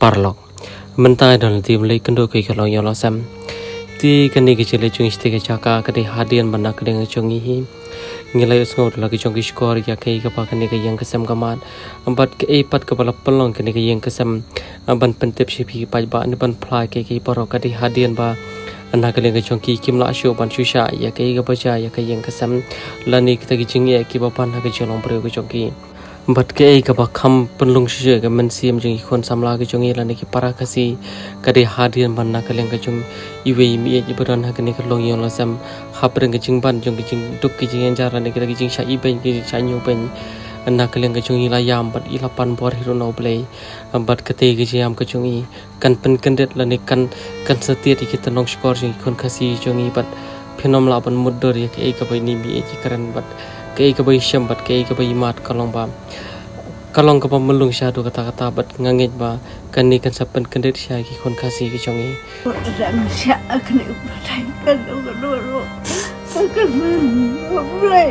parlok mentai dan tim lei kendo ke kalau yo lasam ti kani ke chele chung ste ke chaka ke hadian bana ke deng chungi hi ngilai usngau la ke chungi skor ya ke pa kani ke yang kesam kamat ambat ke pat ke bala pelong kani ke yang kesam ban pentep sipi pa ba ni ban plai ke parok ke hadian ba anak ke chungi kimla sho ban susha ya ke baca ya ke yang kesam lani ke gi chingi ke ba pan ke cholong pre ke chungi bat ke ka ba kham penlung shu ke men sim jing khon samla ke chungi lani ki para kasi kade hadian banna ke leng ke chung iwe mi e buran ha ke ne ke long yon lasam hapreng ke jing ban jung ke jing duk ke jing jara ne ke jing sha i ben ke sha nyu ben anak ke leng ke chungi la yam bat i la pan bor hiro no play bat ke te ke jam ke chungi kan pen kendet lani kan setia di kita nong skor jing khon kasi chungi bat phenom la ban muddor ya ke ka bai ni mi e ji karan bat ke ka bai sham bat ke ka bai mat kalong ba kalong ka pamelung sya do kata-kata bat ngangit ba kan ni kan sapen kendet sya ki khon kasi ki chongi rang sya kan upai kan do akan mulai